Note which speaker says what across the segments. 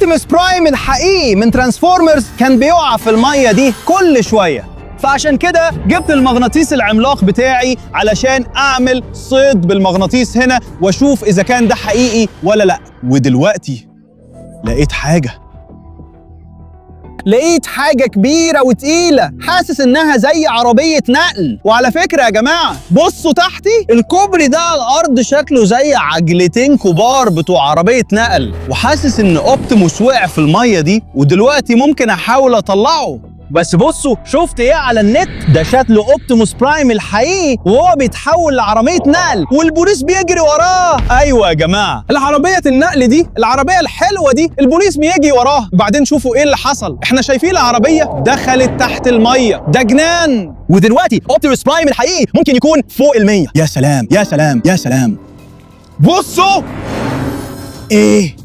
Speaker 1: اوبتيموس برايم الحقيقي من ترانسفورمرز كان بيقع في المية دي كل شوية، فعشان كده جبت المغناطيس العملاق بتاعي علشان اعمل صيد بالمغناطيس هنا واشوف اذا كان ده حقيقي ولا لا. ودلوقتي لقيت حاجة كبيرة وتقيلة، حاسس انها زي عربية نقل. وعلى فكرة يا جماعة بصوا تحتي، الكوبري ده على الارض شكله زي عجلتين كبار بتوع عربية نقل، وحاسس ان اوبتيموس وقع في المية دي ودلوقتي ممكن احاول اطلعه. بس بصوا شفت ايه على النت؟ ده شكله اوبتيموس برايم الحقيقي وهو بيتحول لعربية نقل والبوليس بيجري وراه. ايوه يا جماعة، العربية النقل دي، العربية الحلوة دي، البوليس بيجي وراه. وبعدين شوفوا ايه اللي حصل، احنا شايفين العربية دخلت تحت المية، ده جنان. ودلوقتي اوبتيموس برايم الحقيقي ممكن يكون فوق ال100. يا سلام يا سلام يا سلام. بصوا ايه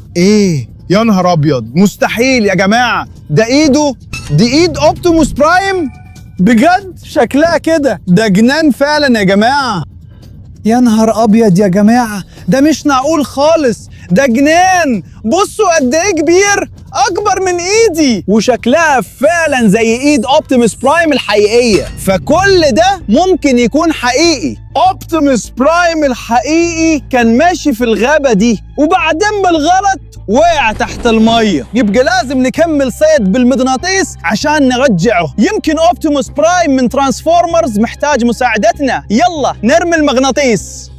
Speaker 1: يا نهار ابيض، مستحيل يا جماعة، ده ايده، دي ايد اوبتيموس برايم بجد، شكلها كده، ده جنان فعلا يا جماعة. يا نهار ابيض يا جماعة، ده مش معقول خالص، ده جنان. بصوا قد ايه كبير، اكبر من ايدي، وشكلها فعلا زي ايد اوبتيموس برايم الحقيقية، فكل ده ممكن يكون حقيقي. اوبتيموس برايم الحقيقي كان ماشي في الغابة دي وبعدين بالغلط وقع تحت المية، يبقى لازم نكمل صيد بالمغناطيس عشان نرجعه. يمكن اوبتيموس برايم من ترانسفورمرز محتاج مساعدتنا، يلا نرمي المغناطيس.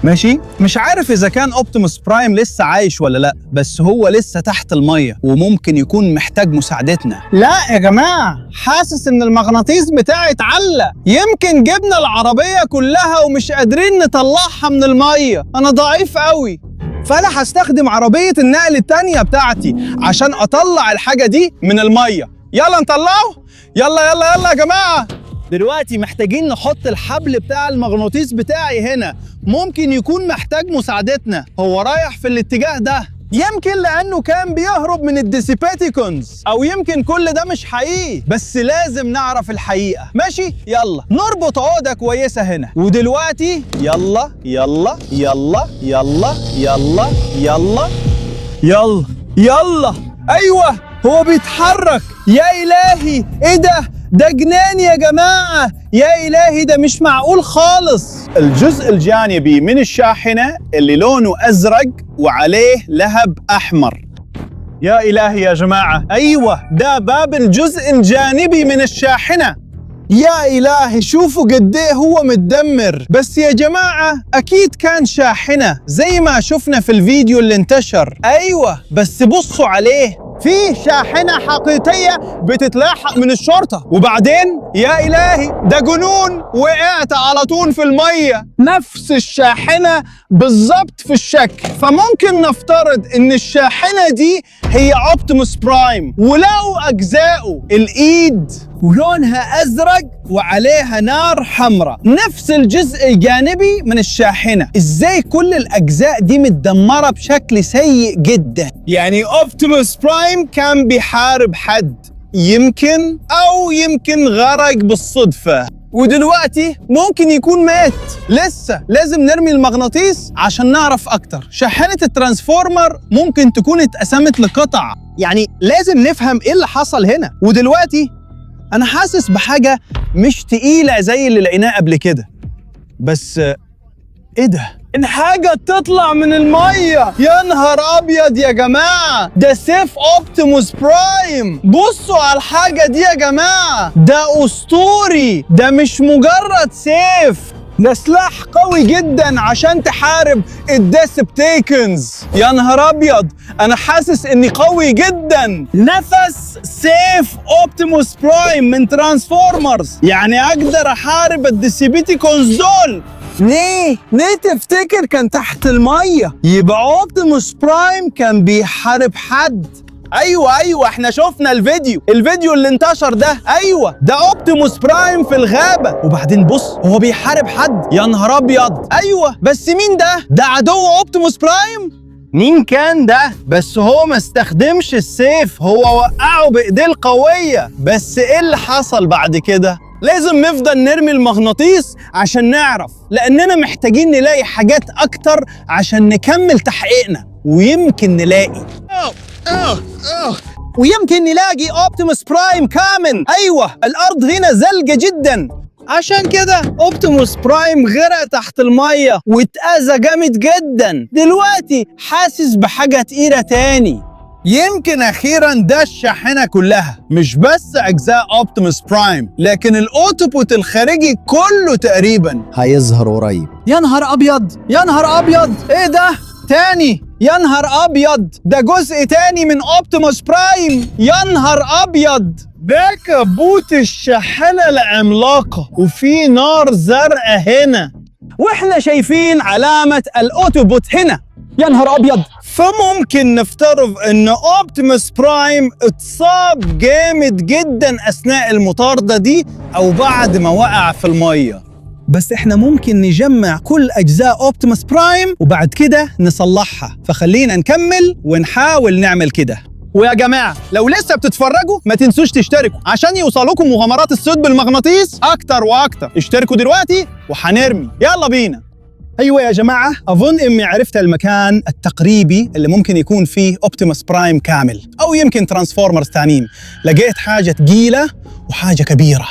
Speaker 1: ماشي، مش عارف إذا كان اوبتيموس برايم لسه عايش ولا لأ، بس هو لسه تحت المية وممكن يكون محتاج مساعدتنا. لا يا جماعة، حاسس إن المغناطيس بتاعي اتعلق، يمكن جبنا العربية كلها ومش قادرين نطلعها من المية، أنا ضعيف قوي. فأنا هستخدم عربية النقل التانية بتاعتي عشان أطلع الحاجة دي من المية. يلا نطلعه، يلا يلا يلا يا جماعة. دلوقتي محتاجين نحط الحبل بتاع المغناطيس بتاعي هنا، ممكن يكون محتاج مساعدتنا، هو رايح في الاتجاه ده، يمكن لأنه كان بيهرب من الديسيباتيكونز، أو يمكن كل ده مش حقيقي، بس لازم نعرف الحقيقة. ماشي، يلا نربط عقدة كويسة هنا. ودلوقتي يلا يلا يلا يلا يلا يلا يلا يلا. أيوة هو بيتحرك، يا إلهي إيه ده؟ ده جنان يا جماعة، يا إلهي ده مش معقول خالص. الجزء الجانبي من الشاحنة اللي لونه أزرق وعليه لهب أحمر. يا إلهي يا جماعة، أيوة ده باب الجزء الجانبي من الشاحنة. يا إلهي شوفوا قد ايه هو متدمر. بس يا جماعة أكيد كان شاحنة زي ما شفنا في الفيديو اللي انتشر. أيوة بس بصوا عليه، في شاحنة حقيقية بتتلاحق من الشرطة، وبعدين يا إلهي ده جنون، وقعت على طول في المية، نفس الشاحنة بالظبط في الشكل. فممكن نفترض إن الشاحنة دي هي اوبتيموس برايم، ولقوا أجزائه، الإيد ولونها أزرق وعليها نار حمراء، نفس الجزء الجانبي من الشاحنة. إزاي كل الأجزاء دي متدمرة بشكل سيء جدا؟ يعني اوبتيموس برايم كان بيحارب حد، يمكن غرق بالصدفة، ودلوقتي ممكن يكون مات. لسه لازم نرمي المغناطيس عشان نعرف أكتر. شاحنة الترانسفورمر ممكن تكون اتقسمت لقطع، يعني لازم نفهم إيه اللي حصل هنا. ودلوقتي أنا حاسس بحاجة مش تقيلة زي اللي لقيناه قبل كده، بس إيه ده؟ إن حاجة تطلع من المية. يا نهار أبيض يا جماعة، ده سيف اوبتيموس برايم. بصوا على الحاجة دي يا جماعة، ده أسطوري، ده مش مجرد سيف، ده سلاح قوي جدا عشان تحارب الديسبتيكنز. يا نهار أبيض، أنا حاسس إني قوي جدا. نفس سيف اوبتيموس برايم من ترانسفورمرز، يعني أقدر أحارب الديسبتيكونز دول. ليه تفتكر كان تحت المية؟ يبقى اوبتيموس برايم كان بيحارب حد. ايوه احنا شفنا الفيديو اللي انتشر ده. ايوه ده اوبتيموس برايم في الغابة، وبعدين بص هو بيحارب حد. يا نهار ابيض، ايوه بس مين ده؟ ده عدو اوبتيموس برايم؟ مين كان ده؟ بس هو ما استخدمش السيف، هو وقعه بايديه القوية. بس ايه اللي حصل بعد كده؟ لازم نفضل نرمي المغناطيس عشان نعرف، لأننا محتاجين نلاقي حاجات أكتر عشان نكمل تحقيقنا، ويمكن نلاقي. ويمكن نلاقي اوبتيموس برايم كامل. ايوه الارض هنا زلقة جدا، عشان كده اوبتيموس برايم غرق تحت المية واتأذى جامد جدا. دلوقتي حاسس بحاجة تقيلة تاني. يمكن اخيرا ده الشاحنة كلها، مش بس اجزاء اوبتيموس برايم، لكن الاوتوبوت الخارجي كله تقريبا هيظهر قريب. يا نهار ابيض، يا نهار ابيض، ايه ده؟ تاني، يا نهار ابيض، ده جزء تاني من اوبتيموس برايم. يا نهار ابيض، ده كبوت الشاحنة العملاقة وفي نار زرقاء هنا، واحنا شايفين علامة الاوتوبوت هنا. يا نهار ابيض، فممكن نفترض ان اوبتيموس برايم اتصاب جامد جدا اثناء المطاردة دي او بعد ما وقع في المية. بس احنا ممكن نجمع كل اجزاء اوبتيموس برايم وبعد كده نصلحها، فخلينا نكمل ونحاول نعمل كده. ويا جماعة لو لسه بتتفرجوا ما تنسوش تشتركوا عشان يوصلوكم مغامرات الصيد بالمغناطيس اكتر واكتر. اشتركوا دلوقتي وحنرمي، يلا بينا. ايوه يا جماعة، اظن اني عرفت المكان التقريبي اللي ممكن يكون فيه اوبتيموس برايم كامل، او يمكن ترانسفورمرز تانيين. لقيت حاجة تقيلة وحاجة كبيرة.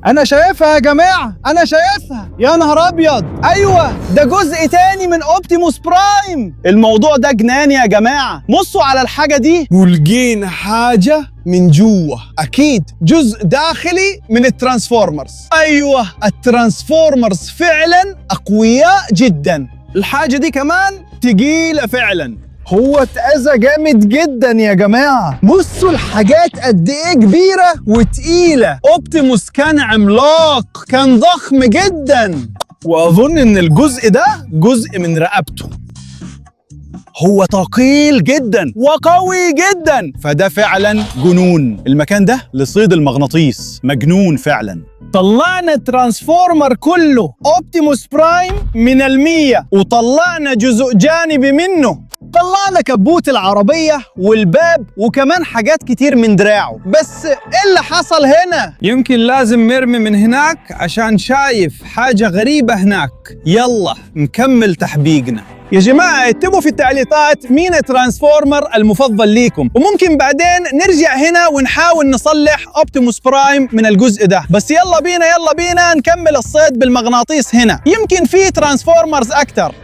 Speaker 1: أنا شايفها يا جماعة، أنا شايفها. يا نهار أبيض، أيوة ده جزء تاني من أوبتيموس برايم. الموضوع ده جنان يا جماعة. بصوا على الحاجة دي، ولقينا حاجة من جوه، أكيد جزء داخلي من الترانسفورمرز. أيوة الترانسفورمرز فعلا أقوياء جدا. الحاجة دي كمان تقيلة فعلا. هو اتأذى جامد جدا يا جماعة. بصوا الحاجات قد ايه كبيرة وتقيلة. اوبتيموس كان عملاق، كان ضخم جدا، واظن ان الجزء ده جزء من رقبته. هو ثقيل جدا وقوي جدا، فده فعلا جنون. المكان ده لصيد المغناطيس، مجنون فعلا. طلعنا الترانسفورمر كله اوبتيموس برايم من 100 وطلعنا جزء جانبي منه. طلعنا كبوت العربية والباب وكمان حاجات كتير من دراعه. بس ايه اللي حصل هنا؟ يمكن لازم نرمي من هناك عشان شايف حاجة غريبة هناك. يلا نكمل تحقيقنا. يا جماعة اكتبوا في التعليقات مين الترانسفورمر المفضل ليكم، وممكن بعدين نرجع هنا ونحاول نصلح اوبتيموس برايم من الجزء ده. بس يلا بينا يلا بينا نكمل الصيد بالمغناطيس هنا، يمكن في ترانسفورمرز أكتر.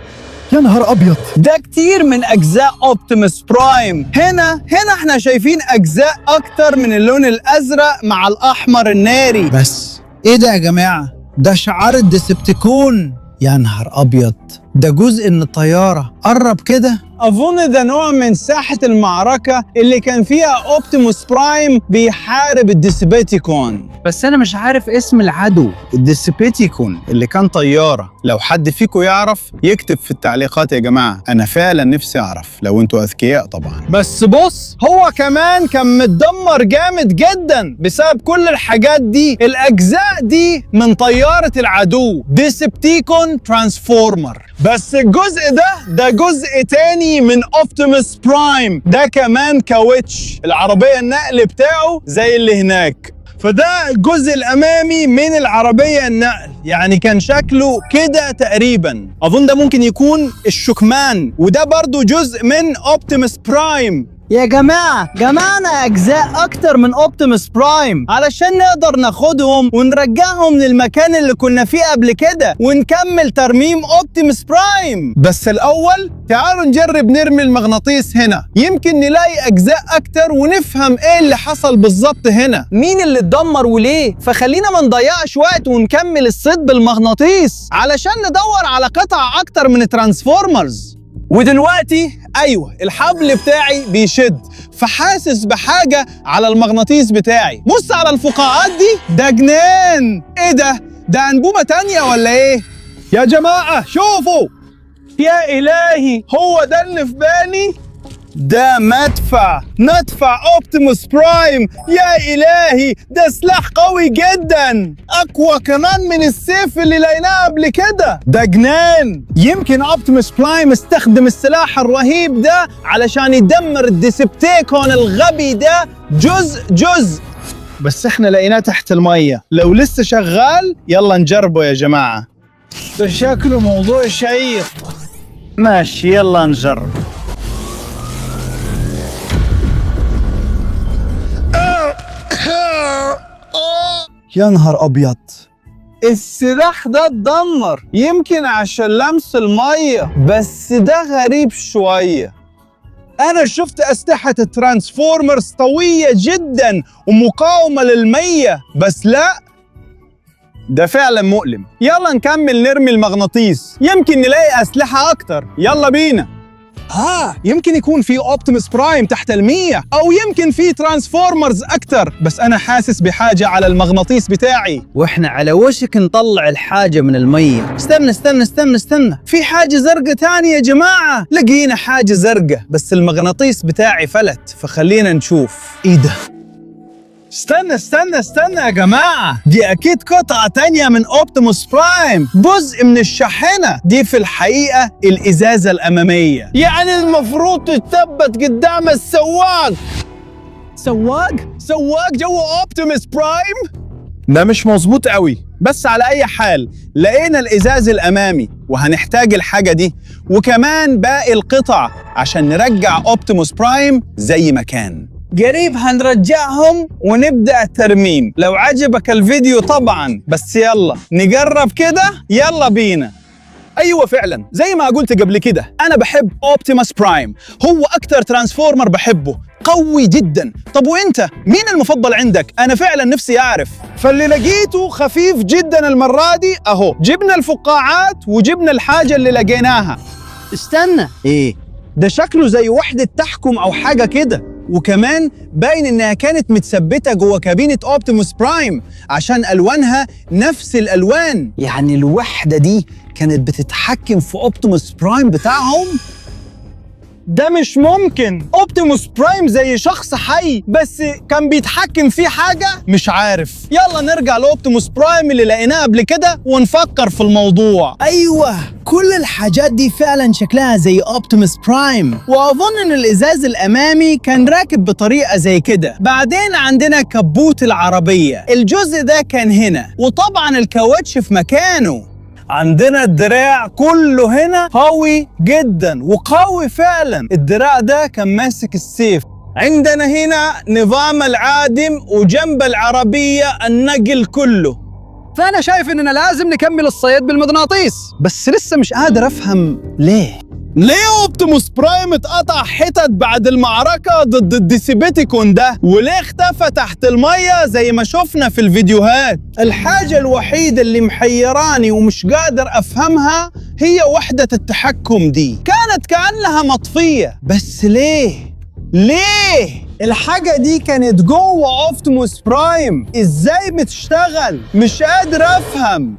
Speaker 1: يا نهار أبيض، ده كتير من أجزاء أوبتيموس برايم. هنا احنا شايفين أجزاء أكتر من اللون الأزرق مع الأحمر الناري. بس إيه ده يا جماعة؟ ده شعار الديسبتيكون. يا نهار أبيض، ده جزء من الطيارة. قرب كده. أظن ده نوع من ساحة المعركة اللي كان فيها أوبتيموس برايم بيحارب الديسبتيكون. بس أنا مش عارف اسم العدو. الديسبتيكون اللي كان طيارة. لو حد فيكم يعرف يكتب في التعليقات يا جماعة، أنا فعلا نفسي أعرف، لو أنتوا أذكياء طبعا. بس بص، هو كمان كان متدمر جامد جدا بسبب كل الحاجات دي. الأجزاء دي من طيارة العدو ديسبتيكون ترانسفورمر. بس الجزء ده جزء تاني من اوبتيموس برايم. ده كمان كاوتش العربية، النقل بتاعه زي اللي هناك. فده الجزء الأمامي من العربية النقل، يعني كان شكله كده تقريبا. أظن ده ممكن يكون الشكمان، وده برضو جزء من اوبتيموس برايم. يا جماعة جمعنا أجزاء أكتر من أوبتيموس برايم علشان نقدر ناخدهم ونرجعهم للمكان اللي كنا فيه قبل كده ونكمل ترميم أوبتيموس برايم. بس الأول تعالوا نجرب نرمي المغناطيس هنا، يمكن نلاقي أجزاء أكتر ونفهم إيه اللي حصل بالظبط هنا، مين اللي اتدمر وليه. فخلينا ما نضيعش وقت ونكمل الصيد بالمغناطيس علشان ندور على قطع أكتر من الترانسفورمرز. ودلوقتي ايوه الحبل بتاعي بيشد، فحاسس بحاجه على المغناطيس بتاعي. بص على الفقاعات دي، ده جنان. ايه ده انبوبه تانية ولا ايه؟ يا جماعه شوفوا، يا الهي هو ده اللي في بالي. ده مدفع اوبتيموس برايم. يا الهي ده سلاح قوي جدا، اقوى كمان من السيف اللي لقيناه قبل كده. ده جنان. يمكن اوبتيموس برايم استخدم السلاح الرهيب ده علشان يدمر الديسبتيكون الغبي ده جزء. بس احنا لقيناه تحت المية. لو لسه شغال يلا نجربه يا جماعة. ده شكله موضوع شيق. ماشي يلا نجرب. يا نهار أبيض، السلاح ده اتدمر، يمكن عشان لمس المية، بس ده غريب شوية. أنا شفت أسلحة الترانسفورمرز قوية جدا ومقاومة للمية، بس لا، ده فعلا مؤلم. يلا نكمل نرمي المغناطيس، يمكن نلاقي أسلحة أكتر. يلا بينا. يمكن يكون في اوبتيموس برايم تحت المية، أو يمكن في ترانسفورمرز أكتر، بس أنا حاسس بحاجة على المغناطيس بتاعي.
Speaker 2: واحنا على وشك نطلع الحاجة من المية. استنى، في حاجة زرقة تانية يا جماعة.
Speaker 1: لقينا حاجة زرقة، بس المغناطيس بتاعي فلت، فخلينا نشوف. إيه ده؟ استنى يا جماعة، دي أكيد قطعة تانية من اوبتيموس برايم، جزء من الشاحنة دي. في الحقيقة الإزازة الأمامية، يعني المفروض تتثبت قدام السواق. سواق جوا اوبتيموس برايم؟ ده مش مظبوط قوي، بس على أي حال لقينا الإزاز الأمامي، وهنحتاج الحاجة دي وكمان باقي القطع عشان نرجع اوبتيموس برايم زي ما كان. قريب هنرجعهم ونبدأ الترميم. لو عجبك الفيديو طبعا، بس يلا نجرب كده. يلا بينا. ايوه فعلا زي ما قلت قبل كده، انا بحب اوبتيموس برايم، هو اكتر ترانسفورمر بحبه، قوي جدا. طب وانت مين المفضل عندك؟ انا فعلا نفسي اعرف. فاللي لقيته خفيف جدا المرة دي، اهو جبنا الفقاعات وجبنا الحاجة اللي لقيناها.
Speaker 2: استنى،
Speaker 1: ايه ده؟ شكله زي وحدة تحكم او حاجة كده، وكمان باين انها كانت متثبته جوه كابينه اوبتيموس برايم عشان الوانها نفس الالوان. يعني الوحده دي كانت بتتحكم في اوبتيموس برايم بتاعهم؟ ده مش ممكن. اوبتيموس برايم زي شخص حي، بس كان بيتحكم فيه حاجه مش عارف. يلا نرجع لاوبتيموس برايم اللي لقيناه قبل كده ونفكر في الموضوع.
Speaker 2: ايوه كل الحاجات دي فعلا شكلها زي اوبتيموس برايم، واظن ان الازاز الامامي كان راكب بطريقه زي كده. بعدين عندنا كبوت العربيه، الجزء ده كان هنا، وطبعا الكاوتش في مكانه.
Speaker 1: عندنا الدراع كله هنا قوي جدا، وقوي فعلا. الدراع ده كان ماسك السيف. عندنا هنا نظام العادم، وجنب العربية النقل كله.
Speaker 2: فأنا شايف إننا لازم نكمل الصيد بالمغناطيس،
Speaker 1: بس لسه مش قادر أفهم ليه اوبتيموس برايم اتقطع حتت بعد المعركة ضد الديسيبيتيكون ده، وليه اختفى تحت المية زي ما شفنا في الفيديوهات. الحاجة الوحيدة اللي محيراني ومش قادر أفهمها هي وحدة التحكم دي، كانت كأنها مطفية، بس ليه؟ الحاجة دي كانت جوه اوبتيموس برايم، ازاي بتشتغل؟ مش قادر أفهم.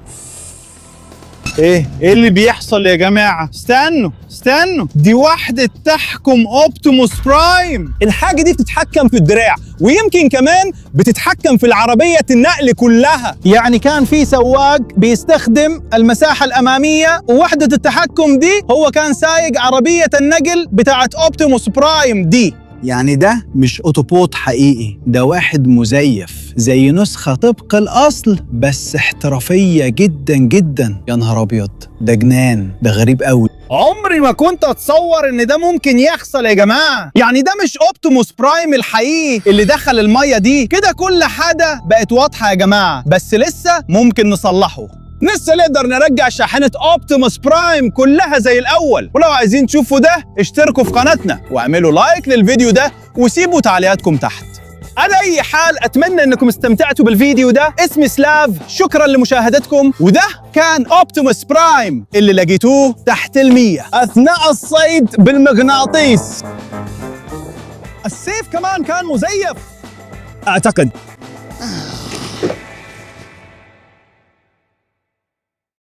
Speaker 1: ايه اللي بيحصل يا جماعة؟ استنوا، دي وحدة تحكم اوبتيموس برايم. الحاجة دي بتتحكم في الدراع، ويمكن كمان بتتحكم في العربية النقل كلها. يعني كان في سواق بيستخدم المساحة الأمامية، ووحدة التحكم دي هو كان سايق عربية النقل بتاعت اوبتيموس برايم دي. يعني ده مش اوتوبوت حقيقي، ده واحد مزيف زي نسخة طبق الأصل، بس احترافية جدا جدا. يا نهار أبيض، ده جنان، ده غريب قوي. عمري ما كنت أتصور إن ده ممكن يحصل يا جماعة. يعني ده مش اوبتيموس برايم الحقيقي اللي دخل المية دي. كده كل حاجة بقت واضحة يا جماعة، بس لسه ممكن نصلحه. لسه نقدر نرجع شاحنة اوبتيموس برايم كلها زي الأول. ولو عايزين تشوفوا ده، اشتركوا في قناتنا واعملوا لايك للفيديو ده وسيبوا تعليقاتكم تحت. على أي حال أتمنى أنكم استمتعتوا بالفيديو ده. اسمي سلاف، شكرا لمشاهدتكم، وده كان اوبتيموس برايم اللي لقيتوه تحت المية أثناء الصيد بالمغناطيس. السيف كمان كان مزيف أعتقد.